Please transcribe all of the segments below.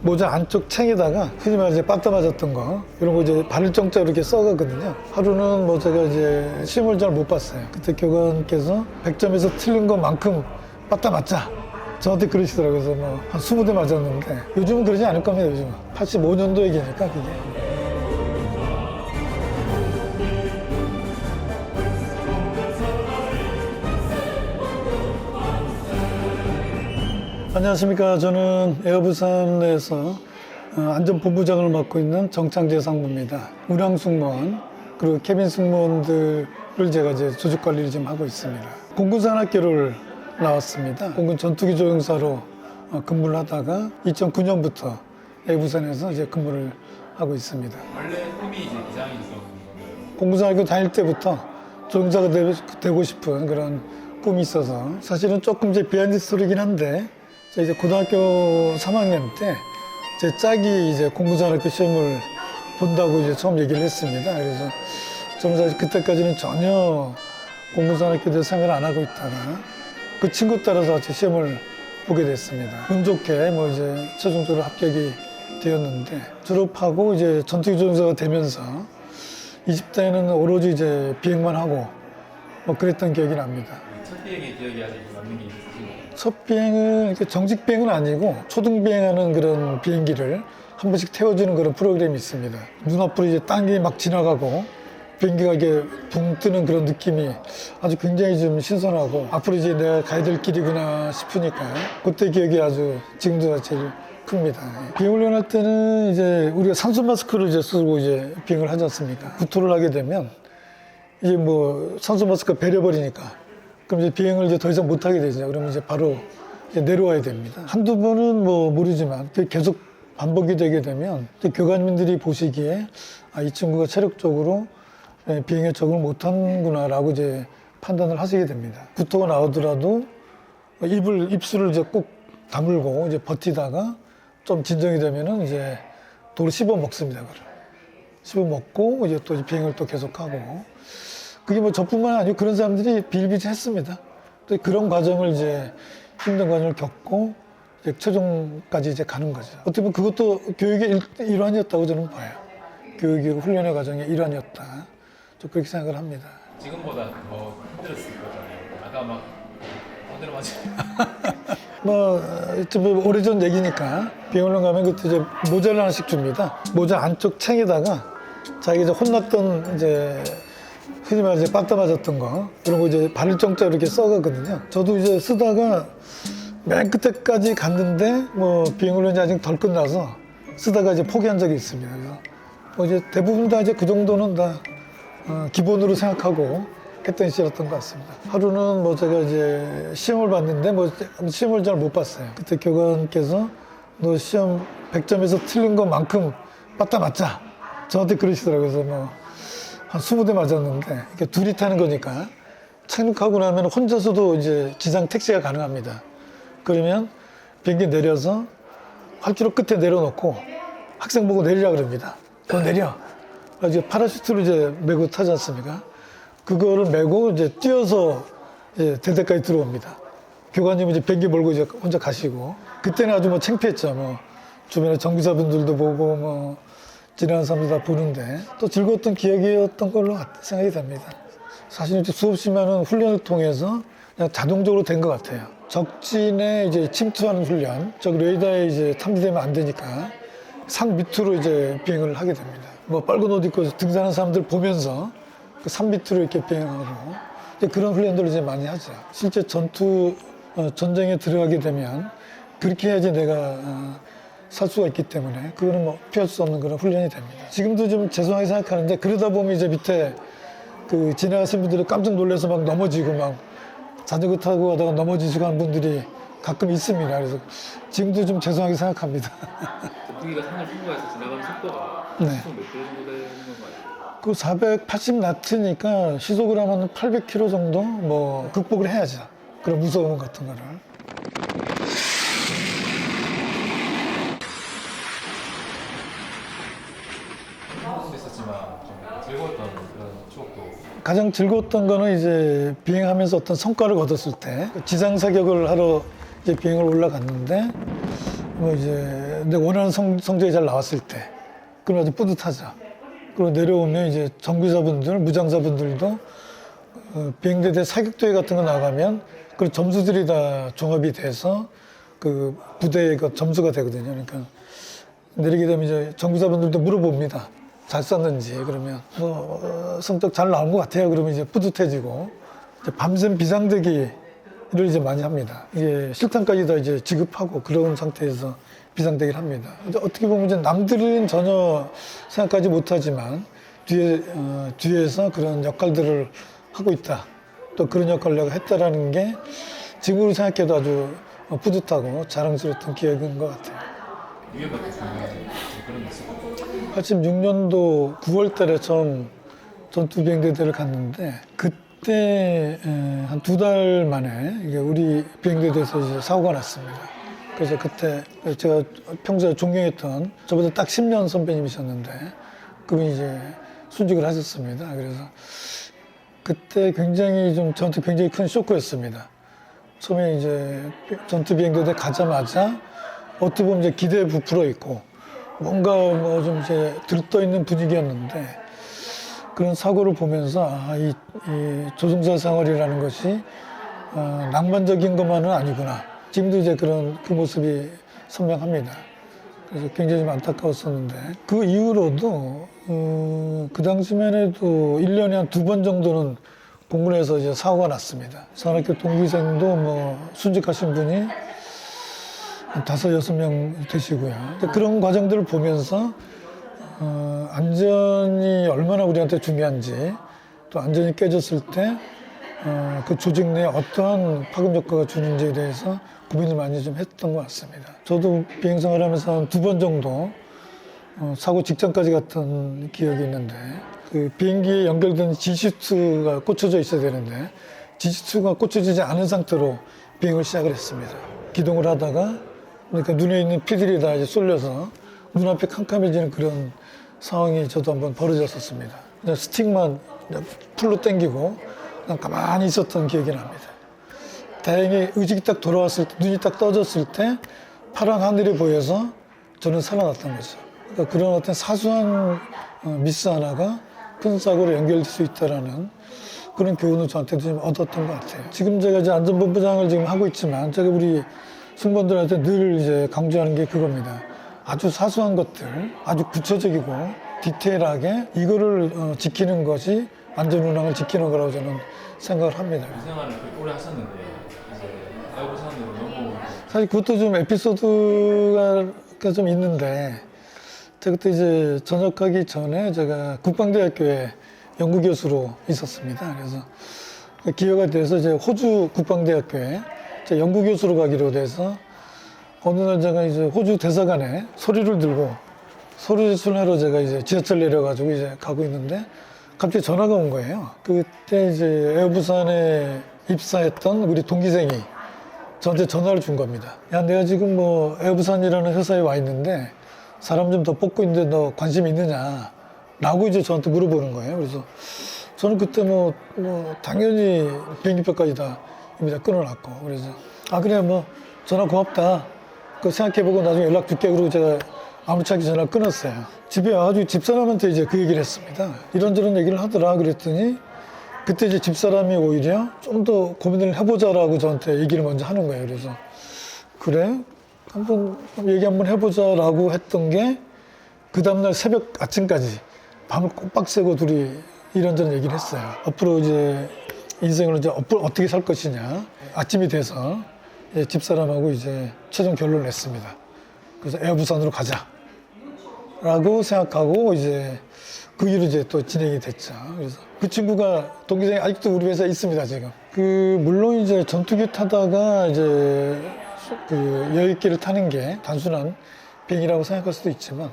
모자 안쪽 챙에다가 흔히 말해서 빠따 맞았던 거 이런 거 이제 바를 정자 이렇게 써가거든요. 하루는 뭐 제가 이제 시험을 잘 못 봤어요. 그때 교관께서 100점에서 틀린 것만큼 빠따 맞자. 저한테 그러시더라고요. 그래서 뭐 한 20대 맞았는데 요즘은 그러지 않을 겁니다. 요즘은 85년도 얘기니까 그게. 안녕하십니까. 저는 에어부산 내에서 안전본부장을 맡고 있는 정창재 상무입니다. 운항 승무원 그리고 캐빈 승무원들을 제가 이제 조직 관리를 좀 하고 있습니다. 공군산학교를 나왔습니다. 공군 전투기 조종사로 근무를 하다가 2009년부터 에어부산에서 이제 근무를 하고 있습니다. 원래 꿈이 이제 기장이셨던 건가요? 공군산학교 다닐 때부터 조종사가 되고 싶은 그런 꿈이 있어서 사실은 조금 이제 비하인드 스토리긴 한데 이제 고등학교 3학년 때 제 짝이 이제 공군산학교 시험을 본다고 이제 처음 얘기를 했습니다. 그래서 저는 사실 그때까지는 전혀 공군산학교에 대해서 생각을 안 하고 있다가 그 친구 따라서 같이 시험을 보게 됐습니다. 운 좋게 뭐 이제 최종적으로 합격이 되었는데 졸업하고 이제 전투기 조종사가 되면서 20대에는 오로지 이제 비행만 하고 뭐 그랬던 기억이 납니다. 첫 비행의 기억이 아직 남는 게 있으신가요? 첫 비행은 이렇게 정식 비행은 아니고 초등 비행하는 그런 비행기를 한 번씩 태워주는 그런 프로그램이 있습니다. 눈앞으로 이제 땅이 막 지나가고 비행기가 이게 붕 뜨는 그런 느낌이 아주 굉장히 좀 신선하고 앞으로 이제 내가 가야 될 길이구나 싶으니까 그때 기억이 아주 지금도 제일 큽니다. 비행훈련할 때는 이제 우리가 산소 마스크를 이제 쓰고 이제 비행을 하지 않습니까? 구토를 하게 되면 이게 뭐 산소 마스크가 배려버리니까 그럼 이제 비행을 이제 더 이상 못 하게 되죠. 그러면 이제 바로 이제 내려와야 됩니다. 한두 번은 뭐 모르지만 계속 반복이 되게 되면 이제 교관님들이 보시기에 아, 이 친구가 체력적으로 비행에 적응을 못하는구나라고 이제 판단을 하시게 됩니다. 구토가 나오더라도 입술을 이제 꼭 다물고 이제 버티다가 좀 진정이 되면은 이제 도로 씹어 먹습니다. 그걸 씹어 먹고 이제 또 비행을 또 계속하고. 그게 뭐 저뿐만 아니고 그런 사람들이 비일비재했습니다. 또 그런 과정을 이제 힘든 과정을 겪고 이제 최종까지 이제 가는 거죠. 어떻게 보면 그것도 교육의 일환이었다고 저는 봐요. 교육이 훈련의 과정의 일환이었다. 저 그렇게 생각을 합니다. 지금보다 더 힘들었을 거잖아요. 아까 막 어디로 맞지? 뭐 오래전 얘기니까 비행훈련 가면 그때 이제 모자를 하나씩 줍니다. 모자 안쪽 챙에다가 자기가 이제 혼났던 이제 흔히 말해서 빠따 맞았던 거 이런 거 이제 바를 정자 이렇게 써가거든요. 저도 이제 쓰다가 맨 끝에까지 갔는데 뭐 비행훈련이 아직 덜 끝나서 쓰다가 이제 포기한 적이 있습니다. 그래서 뭐 이제 대부분 다 이제 그 정도는 다 기본으로 생각하고 했던 시절이었던 것 같습니다. 하루는 뭐 제가 이제 시험을 봤는데 뭐 시험을 잘 못 봤어요. 그때 교관께서 너 시험 100점에서 틀린 것만큼 빠따 맞자. 저한테 그러시더라고요. 그래서 뭐 한 20대 맞았는데 이렇게 둘이 타는 거니까 착륙하고 나면 혼자서도 이제 지상 택시가 가능합니다. 그러면 비행기 내려서 활주로 끝에 내려놓고 학생 보고 내리라 그럽니다. 그거 내려. 이제 파라슈트를 이제 메고 타지 않습니까? 그거를 메고 이제 뛰어서 이제 대대까지 들어옵니다. 교관님은 이제 비행기 몰고 이제 혼자 가시고 그때는 아주 뭐 창피했죠. 뭐 주변에 정비사분들도 보고 뭐 지나가는 사람들 다 보는데 또 즐거웠던 기억이었던 걸로 생각이 됩니다. 사실 이제 수없이 많은 훈련을 통해서 그냥 자동적으로 된 것 같아요. 적진에 이제 침투하는 훈련, 적 레이더에 이제 탐지되면 안 되니까 산 밑으로 이제 비행을 하게 됩니다. 뭐 빨간 옷 입고 등산하는 사람들 보면서 그 산 밑으로 이렇게 비행하고 이제 그런 훈련들을 이제 많이 하죠. 실제 전쟁에 들어가게 되면 그렇게 해야지 내가 살 수가 있기 때문에 그거는 뭐 피할 수 없는 그런 훈련이 됩니다. 지금도 좀 죄송하게 생각하는데 그러다 보면 이제 밑에 그 지나가신 분들이 깜짝 놀라서 막 넘어지고 막 자전거 타고 가다가 넘어지시고 하는 분들이 가끔 있습니다. 그래서 지금도 좀 죄송하게 생각합니다. 전투기가 산을 통과해서 지나가는 속도가 네. 시속 몇 킬로 정도 되는 건가요? 그 480 나트니까 시속으로 하면 800km 정도 뭐 극복을 해야죠. 그런 무서움 같은 거를. 했었지만 좀 즐거웠던 그런 추억도 가장 즐거웠던 거는 이제 비행하면서 어떤 성과를 거뒀을 때 지상 사격을 하러 이제 비행을 올라갔는데 뭐 이제 내 원하는 성적이 잘 나왔을 때 그럼 아주 뿌듯하죠. 그리고 내려오면 이제 정비사분들, 무장사분들도 비행대대 사격대회 같은 거 나가면 그 점수들이 다 종합이 돼서 그 부대의 그 점수가 되거든요. 그러니까 내리게 되면 이제 정비사분들도 물어봅니다. 잘 쐈는지. 그러면 뭐 성적 잘 나온 것 같아요. 그러면 이제 뿌듯해지고 이제 밤샘 비상대기를 이제 많이 합니다. 이게 실탄까지 다 이제 지급하고 그런 상태에서 비상대기를 합니다. 근데 어떻게 보면 이제 남들은 전혀 생각하지 못하지만 뒤에서 그런 역할들을 하고 있다. 또 그런 역할을 내가 했다라는 게 지금으로 생각해도 아주 뿌듯하고 자랑스러웠던 기억인 것 같아요. 위에 같은 경우는 그런 게 있어요. 86년도 9월 달에 처음 전투비행대대를 갔는데 그때 한 2달 만에 이게 우리 비행대대에서 이제 사고가 났습니다. 그래서 그때 제가 평소에 존경했던 저보다 딱 10년 선배님이셨는데 그분이 이제 순직을 하셨습니다. 그래서 그때 굉장히 좀 저한테 굉장히 큰 쇼크였습니다. 처음에 이제 전투비행대대 가자마자 어떻게 보면 이제 기대에 부풀어 있고 뭔가 뭐 좀 이제 들떠 있는 분위기였는데 그런 사고를 보면서 이 조종사 생활이라는 것이 낭만적인 것만은 아니구나. 지금도 이제 그 모습이 선명합니다. 그래서 굉장히 좀 안타까웠었는데 그 이후로도 그 당시만 해도 1년에 한 2번 정도는 공군에서 이제 사고가 났습니다. 산학교 동기생도 뭐 순직하신 분이 한 5-6명 되시고요. 그런 과정들을 보면서 안전이 얼마나 우리한테 중요한지 또 안전이 깨졌을 때 그 조직 내에 어떠한 파급 효과가 주는지에 대해서 고민을 많이 좀 했던 것 같습니다. 저도 비행생활 하면서 한 2번 정도 사고 직전까지 갔던 기억이 있는데 그 비행기에 연결된 G슈트가 꽂혀져 있어야 되는데 G슈트가 꽂혀지지 않은 상태로 비행을 시작을 했습니다. 기동을 하다가 그러니까 눈에 있는 피들이 다 이제 쏠려서 눈앞이 캄캄해지는 그런 상황이 저도 한번 벌어졌었습니다. 그냥 스틱만 풀로 당기고 그냥 가만히 있었던 기억이 납니다. 다행히 의식이 딱 돌아왔을 때, 눈이 딱 떠졌을 때 파란 하늘이 보여서 저는 살아났던 거죠. 그러니까 그런 어떤 사소한 미스 하나가 큰 사고로 연결될 수 있다라는 그런 교훈을 저한테도 좀 얻었던 것 같아요. 지금 제가 이제 안전본부장을 지금 하고 있지만 제가 우리 승무원들한테 늘 이제 강조하는 게 그겁니다. 아주 사소한 것들, 아주 구체적이고 디테일하게 이거를 지키는 것이 안전운항을 지키는 거라고 저는 생각을 합니다. 그 생활을 그렇게 오래 하셨는데 이제 에어부산으로 너무 사실 그것도 좀 에피소드가 좀 있는데 제가 그때 이제 전역하기 전에 제가 국방대학교에 연구교수로 있었습니다. 그래서 기회가 돼서 이제 호주 국방대학교에 연구교수로 가기로 돼서 어느 날 제가 이제 호주 대사관에 서류를 들고 서류 제출하러 제가 이제 지하철 내려가지고 이제 가고 있는데 갑자기 전화가 온 거예요. 그때 이제 에어부산에 입사했던 우리 동기생이 저한테 전화를 준 겁니다. 야, 내가 지금 뭐 에어부산이라는 회사에 와 있는데 사람 좀 더 뽑고 있는데 너 관심 있느냐? 라고 이제 저한테 물어보는 거예요. 그래서 저는 그때 뭐 당연히 비행기표까지 다 이미 다 끊어놨고 그래서 그래 뭐 전화 고맙다. 그 생각해보고 나중에 연락 줄게. 그러고 제가 아무렇지 않게 전화를 끊었어요. 집에 와가지고 집사람한테 이제 그 얘기를 했습니다. 이런저런 얘기를 하더라. 그랬더니 그때 이제 집사람이 오히려 좀 더 고민을 해보자라고 저한테 얘기를 먼저 하는 거예요. 그래서 그래? 한번 얘기 한번 해보자라고 했던 게 그 다음날 새벽 아침까지 밤을 꼬박 새고 둘이 이런저런 얘기를 했어요. 앞으로 이제 인생을 이제 어떻게 살 것이냐. 아침이 돼서 집사람하고 이제 최종 결론을 냈습니다. 그래서 에어부산으로 가자. 라고 생각하고 이제 그 일은 이제 또 진행이 됐죠. 그래서 그 친구가 동기생이 아직도 우리 회사에 있습니다, 지금. 물론 이제 전투기 타다가 이제 그 여객기를 타는 게 단순한 비행이라고 생각할 수도 있지만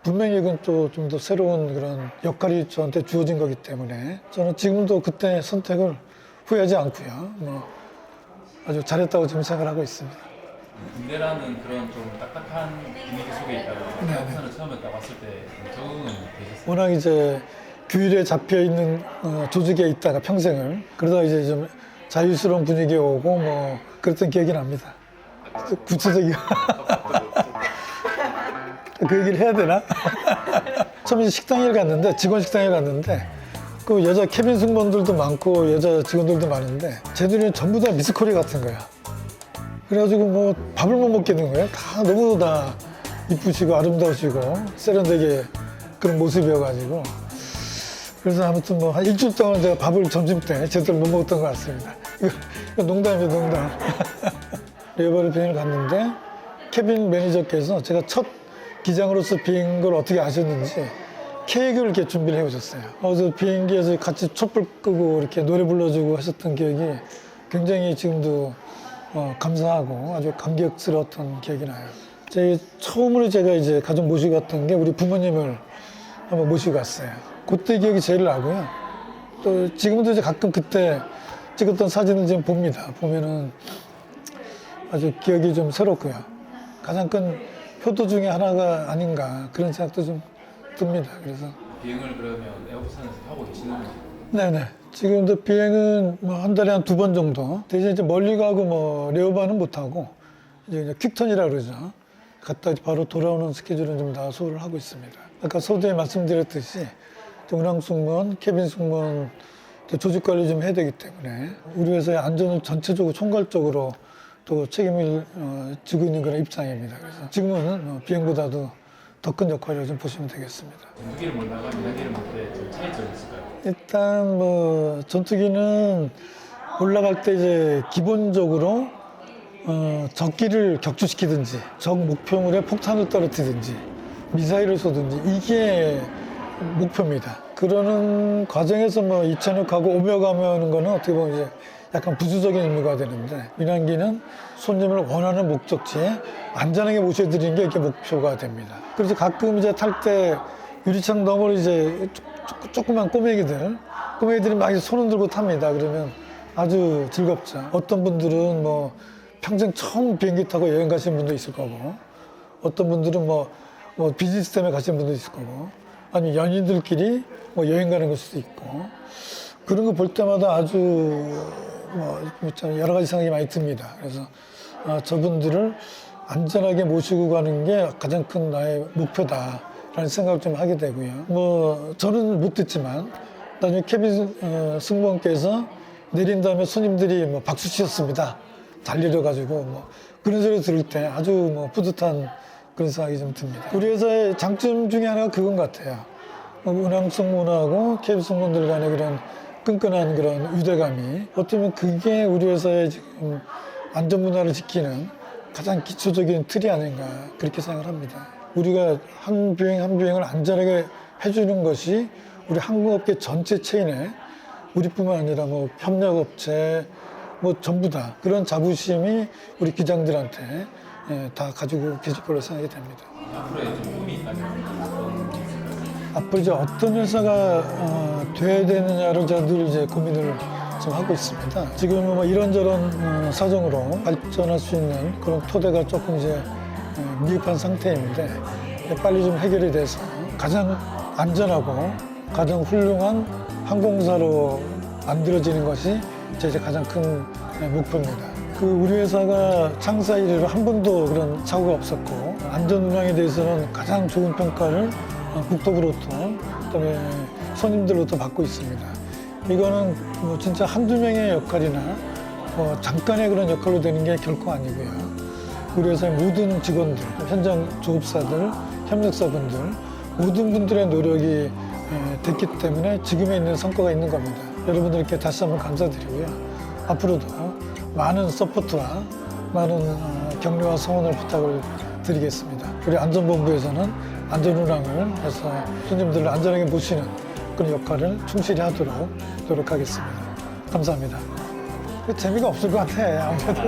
분명히 이건 또 좀 더 새로운 그런 역할이 저한테 주어진 거기 때문에 저는 지금도 그때 선택을 후회하지 않고요. 뭐 아주 잘했다고 지금 생각을 하고 있습니다. 군대라는 그런 좀 딱딱한 분위기 속에 있다가 에어부산을 처음에 딱 왔을 때 적응은 되셨어요? 워낙 이제 규율에 잡혀 있는 조직에 있다가 평생을 그러다 이제 좀 자유스러운 분위기에 오고 뭐 그랬던 기억이 납니다. 구체적이고 그 얘기를 해야 되나? 처음에 식당에 갔는데, 직원 식당에 갔는데, 그 여자 캐빈 승무원들도 많고 여자 직원들도 많은데 제 눈에는 전부 다 미스코리 같은 거야. 그래가지고 뭐 밥을 못 먹게 된 거예요. 다 너무 다 이쁘시고 아름다우시고 세련되게 그런 모습이어가지고 그래서 아무튼 뭐 한 일주일 동안 제가 밥을 점심 때 제대로 못 먹었던 것 같습니다. 이거 농담이에요, 농담. 레오바르 비행을 갔는데 캐빈 매니저께서 제가 첫 기장으로서 비행한 걸 어떻게 아셨는지 케이크를 이렇게 준비를 해오셨어요. 그래서 비행기에서 같이 촛불 끄고 이렇게 노래 불러주고 하셨던 기억이 굉장히 지금도 감사하고 아주 감격스러웠던 기억이 나요. 처음으로 제가 이제 가족 모시고 갔던 게 우리 부모님을 한번 모시고 갔어요. 그때 기억이 제일 나고요. 또 지금도 이제 가끔 그때 찍었던 사진을 지금 봅니다. 보면은 아주 기억이 좀 새롭고요. 가장 큰 효도 중에 하나가 아닌가 그런 생각도 좀 듭니다. 그래서 비행을 그러면 에어부산에서 하고 계시는 거죠? 네네. 지금도 비행은 뭐 한 달에 한 2번 정도. 대신 이제 멀리 가고 뭐 레오바는 못 하고 이제 그냥 퀵턴이라 그러죠. 갔다 바로 돌아오는 스케줄은 좀 다 소화를 하고 있습니다. 아까 서두에 말씀드렸듯이 운항 승무원, 캐빈 승무원 조직 관리 좀 해야 되기 때문에 우리 회사의 안전을 전체적으로 총괄적으로 또 책임을 지고 있는 그런 입장입니다. 그래서 지금은 비행보다도 더 큰 역할을 좀 보시면 되겠습니다. 전투기를 몰다가 민항기를 몰 때 좀 차이점이 있을까요? 일단 뭐 전투기는 올라갈 때 이제 기본적으로 적기를 격추시키든지 적 목표물에 폭탄을 떨어뜨리든지 미사일을 쏘든지 이게 목표입니다. 그러는 과정에서 뭐 이착륙하고 오며 가며 하는 거는 어떻게 보면 이제 약간 부수적인 의미가 되는데 민항기는 손님을 원하는 목적지에 안전하게 모셔드리는 게 이렇게 목표가 됩니다. 그래서 가끔 이제 탈 때 유리창 너머로 이제 조그만 꼬맹이들이 막 손 흔들고 탑니다. 그러면 아주 즐겁죠. 어떤 분들은 뭐 평생 처음 비행기 타고 여행 가시는 분도 있을 거고, 어떤 분들은 뭐 비즈니스 때문에 가시는 분도 있을 거고, 아니면 연인들끼리 뭐 여행 가는 걸 수도 있고, 그런 거 볼 때마다 아주 여러 가지 생각이 많이 듭니다. 그래서 저분들을 안전하게 모시고 가는 게 가장 큰 나의 목표다라는 생각을 좀 하게 되고요. 뭐 저는 못 듣지만 나중에 캐빈 승무원께서 내린 다음에 손님들이 뭐 박수 치셨습니다. 달리려 가지고 뭐 그런 소리 들을 때 아주 뭐 뿌듯한 그런 생각이 좀 듭니다. 우리 회사의 장점 중에 하나가 그건 같아요. 운항 승무원하고 캐빈 승무원들 간의 그런 끈끈한 그런 유대감이 어떻게 보면 그게 우리 회사의 지금 안전 문화를 지키는 가장 기초적인 틀이 아닌가 그렇게 생각을 합니다. 우리가 한 비행 한 비행을 안전하게 해주는 것이 우리 항공업계 전체 체인에 우리뿐만 아니라 뭐 협력업체 뭐 전부 다 그런 자부심이 우리 기장들한테 다 가지고 계실 거로 생각이 됩니다. 앞으로의 좀 꿈이 있다면 앞으로 이제 어떤 회사가 돼야 되느냐를 제가 늘 이제 고민을 좀 하고 있습니다. 지금은 뭐 이런저런 사정으로 발전할 수 있는 그런 토대가 조금 이제 미흡한 상태인데 빨리 좀 해결이 돼서 가장 안전하고 가장 훌륭한 항공사로 만들어지는 것이 제 가장 큰 목표입니다. 우리 회사가 창사 이래로 한 번도 그런 사고가 없었고 안전 운항에 대해서는 가장 좋은 평가를 국토부로부터 그다음에 손님들로부터 받고 있습니다. 이거는 뭐 진짜 한두 명의 역할이나 뭐 잠깐의 그런 역할로 되는 게 결코 아니고요. 우리 회사의 모든 직원들, 현장 조업사들, 협력사분들 모든 분들의 노력이 됐기 때문에 지금에 있는 성과가 있는 겁니다. 여러분들께 다시 한번 감사드리고요. 앞으로도 많은 서포트와 많은 격려와 성원을 부탁을 드리겠습니다. 우리 안전본부에서는 안전운항을 해서 손님들을 안전하게 모시는 그런 역할을 충실히 하도록 노력하겠습니다. 감사합니다. 재미가 없을 것 같아, 아무래도.